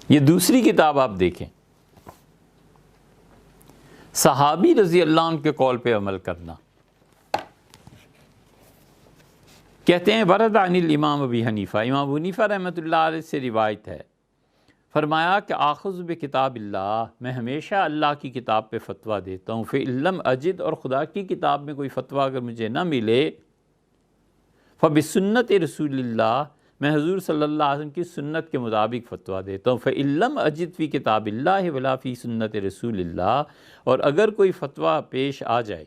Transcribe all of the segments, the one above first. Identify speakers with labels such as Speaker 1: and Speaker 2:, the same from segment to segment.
Speaker 1: یہ دوسری کتاب آپ دیکھیں، صحابی رضی اللہ عنہ کے قول پہ عمل کرنا۔ کہتے ہیں ورد عن الامام ابی حنیفہ، امام ابو حنیفہ رحمۃ اللہ علیہ سے روایت ہے، فرمایا کہ آخذ بکتاب اللہ، میں ہمیشہ اللہ کی کتاب پہ فتویٰ دیتا ہوں، فإن لم اجد، اور خدا کی کتاب میں کوئی فتویٰ اگر مجھے نہ ملے، فبسنت رسول اللہ، میں حضور صلی اللہ علیہ وسلم کی سنت کے مطابق فتویٰ دیتا ہوں، فإن لم اجد فی کتاب اللہ ولا فی سنت رسول اللہ، اور اگر کوئی فتویٰ پیش آ جائے،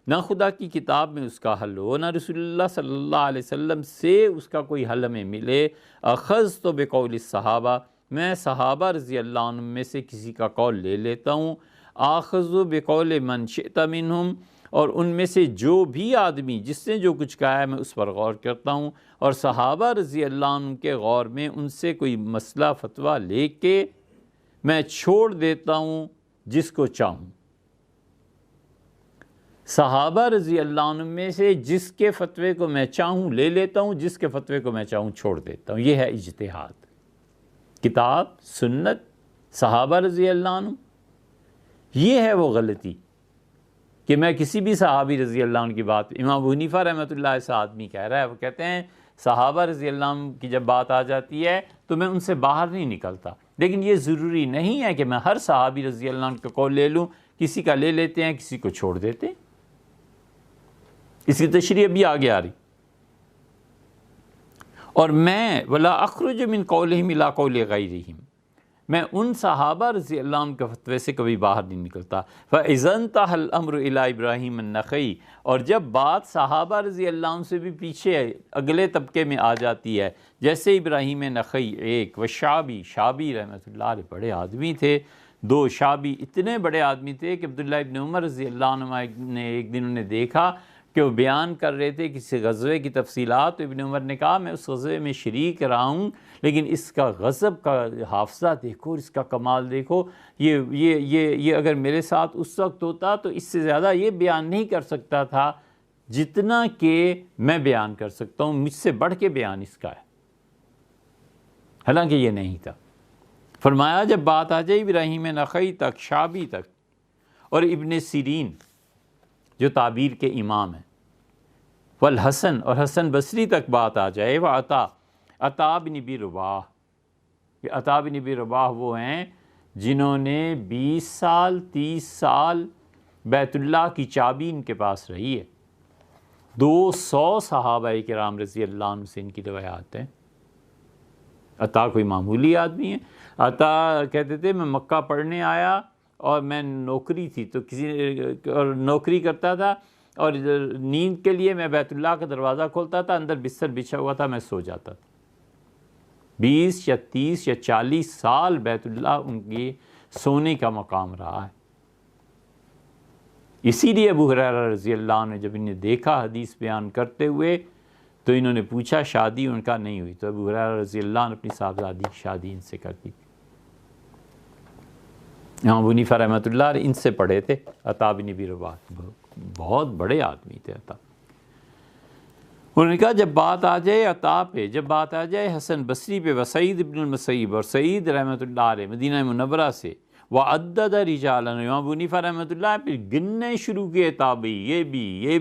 Speaker 1: نہ خدا کی کتاب میں اس کا حل ہو، نہ رسول اللہ صلی اللہ علیہ وسلم سے اس کا کوئی حل ہمیں ملے، اخذت بقول الصحابہ، میں صحابہ رضی اللہ عنہ میں سے کسی کا قول لے لیتا ہوں، آخذ بقول من شئت منہم، اور ان میں سے جو بھی آدمی جس نے جو کچھ کہا ہے میں اس پر غور کرتا ہوں، اور صحابہ رضی اللہ عنہ کے غور میں ان سے کوئی مسئلہ فتویٰ لے کے میں چھوڑ دیتا ہوں جس کو چاہوں۔ صحابہ رضی اللہ عنہ میں سے جس کے فتوے کو میں چاہوں لے لیتا ہوں، جس کے فتوے کو میں چاہوں چھوڑ دیتا ہوں۔ یہ ہے اجتہاد۔ کتاب، سنت، صحابہ رضی اللہ عنہ، یہ ہے وہ غلطی کہ میں کسی بھی صحابی رضی اللہ عنہ کی بات، امام ابو حنیفہ رحمۃ اللہ علیہ سے آدمی کہہ رہا ہے، وہ کہتے ہیں صحابہ رضی اللہ عنہ کی جب بات آ جاتی ہے تو میں ان سے باہر نہیں نکلتا، لیکن یہ ضروری نہیں ہے کہ میں ہر صحابی رضی اللہ عنہ کا قول لے لوں، کسی کا لے لیتے ہیں، کسی کو چھوڑ دیتے ہیں۔ اس کی تشریح بھی آگے آ رہی۔ اور میں ولا اخرج من قولہم الی قول غیرہم، میں ان صحابہ رضی اللہ عنہ کے فتوے سے کبھی باہر نہیں نکلتا۔ فاذا انتهى الامر الی ابراہیم النخعی، اور جب بات صحابہ رضی اللہ عنہ سے بھی پیچھے اگلے طبقے میں آ جاتی ہے، جیسے ابراہیم نخعی ایک، و شعبی، شعبی رحمۃ اللہ علیہ بڑے آدمی تھے، دو شعبی اتنے بڑے آدمی تھے کہ عبداللہ ابن عمر رضی اللہ عنہ نے ایک دن انہیں دیکھا کہ وہ بیان کر رہے تھے کسی غزوے کی تفصیلات، تو ابن عمر نے کہا میں اس غزوے میں شریک رہا ہوں، لیکن اس کا غضب کا حافظہ دیکھو، اس کا کمال دیکھو، یہ اگر میرے ساتھ اس وقت ہوتا تو اس سے زیادہ یہ بیان نہیں کر سکتا تھا جتنا کہ میں بیان کر سکتا ہوں، مجھ سے بڑھ کے بیان اس کا ہے، حالانکہ یہ نہیں تھا۔ فرمایا جب بات آ جائے ابراہیم نخعی تک، شعبی تک، اور ابن سیرین جو تعبیر کے امام ہیں، والحسن، اور حسن بصری تک بات آ جائے، وہ عطا بن ابی رباح، یہ عطا بن ابی رباح وہ ہیں جنہوں نے 20 سال 30 سال بیت اللہ کی چابی ان کے پاس رہی ہے، 200 صحابہ کرام رضی اللہ عنہ سے ان کی روایات ہیں۔ عطا کوئی معمولی آدمی ہے، عطا کہتے تھے میں مکہ پڑھنے آیا اور میں نوکری تھی تو اور نوکری کرتا تھا، اور نیند کے لیے میں بیت اللہ کا دروازہ کھولتا تھا، اندر بستر بچھا ہوا تھا، میں سو جاتا تھا۔ 20 یا 30 یا 40 سال بیت اللہ ان کی سونے کا مقام رہا ہے۔ اسی لیے ابو ہریرہ رضی اللہ عنہ نے جب انہیں دیکھا حدیث بیان کرتے ہوئے تو انہوں نے پوچھا شادی، ان کا نہیں ہوئی، تو ابو ہریرہ رضی اللہ عنہ اپنی صاحبزادی کی شادی ان سے کر دی۔ امام ابو حنیفہ رحمۃ اللہ علیہ ان سے پڑھے تھے، عطا بن ابی رباح، بہت بڑے آدمی تھے عطا۔ انہوں نے کہا جب بات آ جائے عطا پہ، جب بات آ جائے حسن بصری پہ، وسعید ابن المسیب، اور سعید رحمۃ اللہ علیہ مدینہ منورہ سے، وعدد رجالا، امام ابو حنیفہ رحمۃ اللہ پھر گننے شروع کیے تابعی، یہ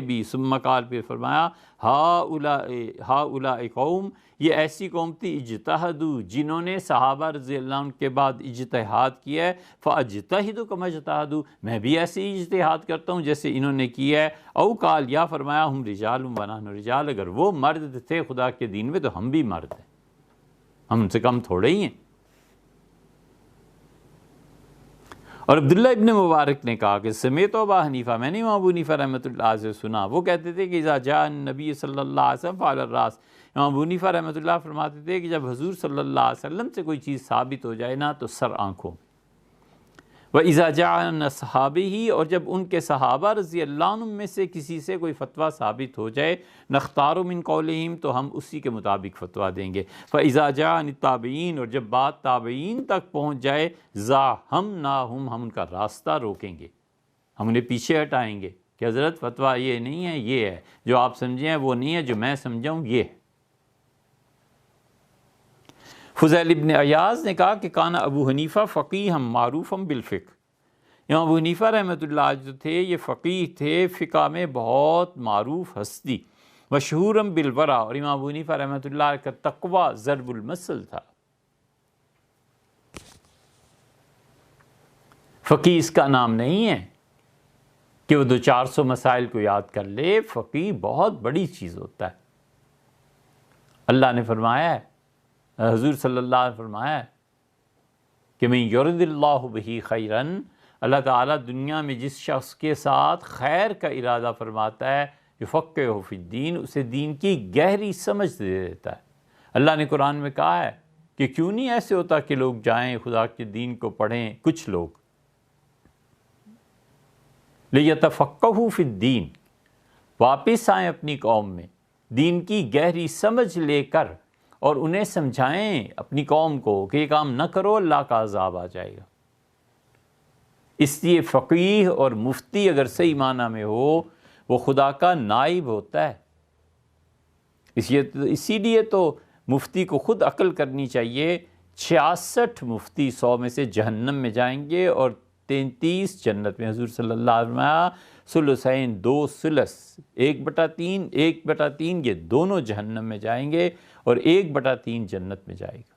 Speaker 1: بھی، ثم قال، پھر فرمایا ہؤلاء قوم، یہ ایسی قوم تھی اجتہدوا، جنہوں نے صحابہ رضی اللہ عنہ کے بعد اجتہاد کیا ہے، فاجتہد کما اجتہدوا، میں بھی ایسے ہی اجتہاد کرتا ہوں جیسے انہوں نے کیا ہے، او قال، یا فرمایا ہم رجال ونحن رجال، اگر وہ مرد تھے خدا کے دین میں تو ہم بھی مرد ہیں، ہم ان سے کم تھوڑے ہی ہیں۔ اور عبداللہ ابن مبارک نے کہا کہ سمیت ابا حنیفہ، میں نے امام ابو حنیفہ رحمۃ اللہ علیہ سے سنا، وہ کہتے تھے کہ اذا جاء النبی صلی اللہ علیہ وسلم فعلی الراس، امام ابو حنیفہ رحمۃ اللہ فرماتے تھے کہ جب حضور صلی اللہ علیہ وسلم سے کوئی چیز ثابت ہو جائے نا تو سر آنکھوں، وَإِذَا جَاءَ صحابی، اور جب ان کے صحابہ رضی اللہ عنہ میں سے کسی سے کوئی فتویٰ ثابت ہو جائے، نختار من قولہم، تو ہم اسی کے مطابق فتویٰ دیں گے، فَإِذَا جَاءَ التابعین، اور جب بات تابعین تک پہنچ جائے، زَاحَمْنَاهُمْ، ہم ان کا راستہ روکیں گے، ہم انہیں پیچھے ہٹائیں گے کہ حضرت فتویٰ یہ نہیں ہے، یہ ہے، جو آپ سمجھیں ہیں وہ نہیں ہے، جو میں سمجھاؤں یہ ہے۔ فضیل ابن عیاض نے کہا کہ کانا ابو حنیفہ فقیہ معروف بالفقہ، امام ابو حنیفہ رحمۃ اللہ جو تھے یہ فقیہ تھے، فقہ میں بہت معروف ہستی، مشہورم بالورع، اور امام ابو حنیفہ رحمۃ اللہ کا تقوی ضرب المثل تھا۔ فقیہ اس کا نام نہیں ہے کہ وہ 200-400 مسائل کو یاد کر لے، فقیہ بہت بڑی چیز ہوتا ہے۔ اللہ نے فرمایا ہے، حضور صلی اللہ علیہ وسلم فرمایا ہے کہ من یرد اللہ بہ خیرن، اللہ تعالیٰ دنیا میں جس شخص کے ساتھ خیر کا ارادہ فرماتا ہے، یفقہہ فی الدین، اسے دین کی گہری سمجھ دے دیتا ہے۔ اللہ نے قرآن میں کہا ہے کہ کیوں نہیں ایسے ہوتا کہ لوگ جائیں خدا کے دین کو پڑھیں، کچھ لوگ لیتفقہوا فی الدین، واپس آئیں اپنی قوم میں دین کی گہری سمجھ لے کر، اور انہیں سمجھائیں اپنی قوم کو کہ یہ کام نہ کرو، اللہ کا عذاب آ جائے گا۔ اس لیے فقیہ اور مفتی اگر صحیح معنی میں ہو، وہ خدا کا نائب ہوتا ہے۔ اسی لیے تو مفتی کو خود عقل کرنی چاہیے۔ 66 مفتی 100 میں سے جہنم میں جائیں گے اور 33 جنت میں۔ حضور صلی اللہ علیہ وسلم ثلثین، 2 ثلث، 1/3 1/3 یہ دونوں جہنم میں جائیں گے اور 1/3 جنت میں جائے گا۔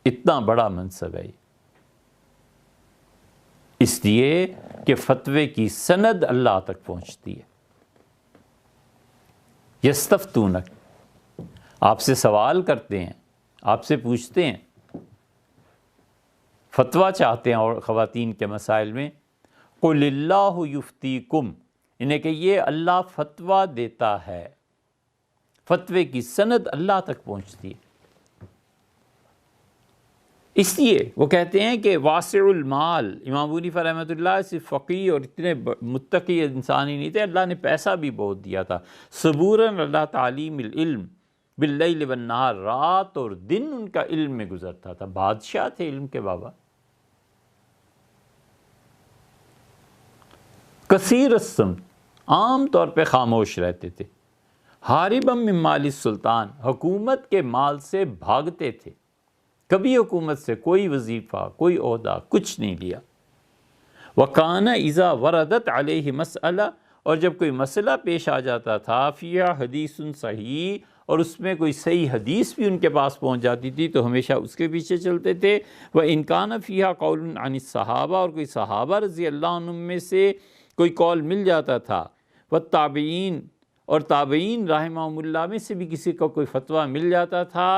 Speaker 1: اتنا بڑا منصب ہے یہ، اس لیے کہ فتوے کی سند اللہ تک پہنچتی ہے۔ یستفتونک، آپ سے سوال کرتے ہیں، آپ سے پوچھتے ہیں، فتویٰ چاہتے ہیں اور خواتین کے مسائل میں۔ قل اللہ یفتیکم، انہیں کہیے اللہ فتویٰ دیتا ہے، فتوے کی سند اللہ تک پہنچتی ہے۔ اس لیے وہ کہتے ہیں کہ واسع المال، امام ابو حنیفہ رحمۃ اللہ صرف فقیہ اور اتنے متقی انسان ہی نہیں تھے، اللہ نے پیسہ بھی بہت دیا تھا۔ صبوراً اللہ تعلیم العلم باللیل والنہار، رات اور دن ان کا علم میں گزرتا تھا، بادشاہ تھے علم کے بابا۔ کثیر الصمت، عام طور پہ خاموش رہتے تھے۔ ہاربا من مال السلطان، حکومت کے مال سے بھاگتے تھے، کبھی حکومت سے کوئی وظیفہ کوئی عہدہ کچھ نہیں لیا۔ وَكَانَ اِذَا وَرَدَتْ عَلَيْهِ مسئلہ، اور جب کوئی مسئلہ پیش آ جاتا تھا، فِيهَا حدیث صحیح، اور اس میں کوئی صحیح حدیث بھی ان کے پاس پہنچ جاتی تھی تو ہمیشہ اس کے پیچھے چلتے تھے۔ وَإِنْ كَانَ فِيهَا قَوْلٌ عَنِ الصَّحَابَةِ، اور کوئی صحابہ رضی اللہ عنہم میں سے کوئی قول مل جاتا تھا، والتابعین، اور تابعین رحمہم اللہ میں سے بھی کسی کو کوئی فتویٰ مل جاتا تھا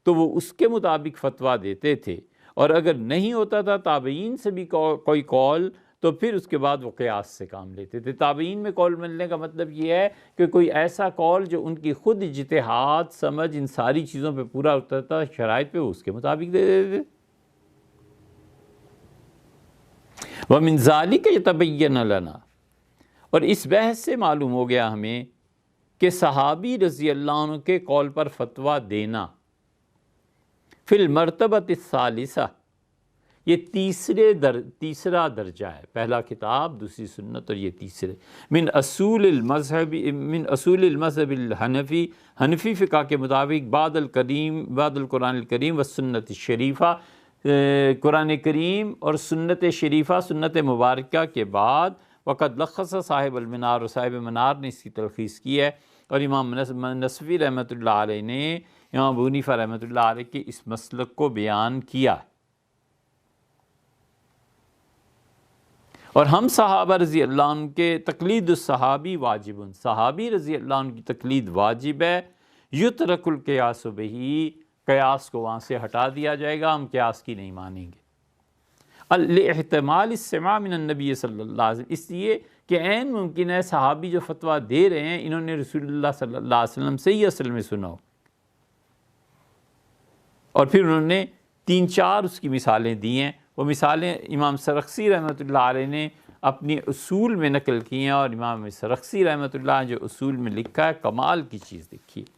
Speaker 1: تو وہ اس کے مطابق فتویٰ دیتے تھے، اور اگر نہیں ہوتا تھا تابعین سے بھی کوئی قول تو پھر اس کے بعد وہ قیاس سے کام لیتے تھے۔ تابعین میں قول ملنے کا مطلب یہ ہے کہ کوئی ایسا قول جو ان کی خود اجتہاد سمجھ ان ساری چیزوں پہ پورا اترتا شرائط پہ، وہ اس کے مطابق دے دیتے تھے۔ وَمِن ذَلِكَ يَتَبَيَّنَ لَنَا، اور اس بحث سے معلوم ہو گیا ہمیں کہ صحابی رضی اللہ عنہ کے قول پر فتویٰ دینا فی المرتبۃ الثالثہ، یہ تیسرا درجہ ہے، پہلا کتاب، دوسری سنت، اور یہ تیسرے۔ من اصول المذہب الحنفی، حنفی فقہ کے مطابق، بعد القرآن الکریم والسنت الشریفہ، قرآن کریم اور سنت شریفہ، سنت مبارکہ کے بعد۔ وقد لخص صاحب المنار، اور صاحب منار نے اس کی تلخیص کی ہے، اور امام نصفی رحمۃ اللہ علیہ نے امام ابو حنیفہ رحمۃ اللہ علیہ کے اس مسلک کو بیان کیا ہے۔ اور ہم صحابہ رضی اللہ عنہ کے تقلید الصحابی واجب، صحابی رضی اللہ عنہ کی تقلید واجب ہے۔ یترک القیاس بہ، قیاس کو وہاں سے ہٹا دیا جائے گا، ہم قیاس کی نہیں مانیں گے۔ الاحتمال السماع من النبی صلی اللہ علیہ وسلم، اس لیے کہ عین ممکن ہے صحابی جو فتویٰ دے رہے ہیں انہوں نے رسول اللہ صلی اللہ علیہ وسلم سے ہی اصل میں سنا ہو، اور پھر انہوں نے 3-4 اس کی مثالیں دی ہیں۔ وہ مثالیں امام سرخسی رحمۃ اللہ علیہ نے اپنی اصول میں نقل کی ہیں، اور امام سرخسی رحمۃ اللہ جو اصول میں لکھا ہے، کمال کی چیز لکھی ہے۔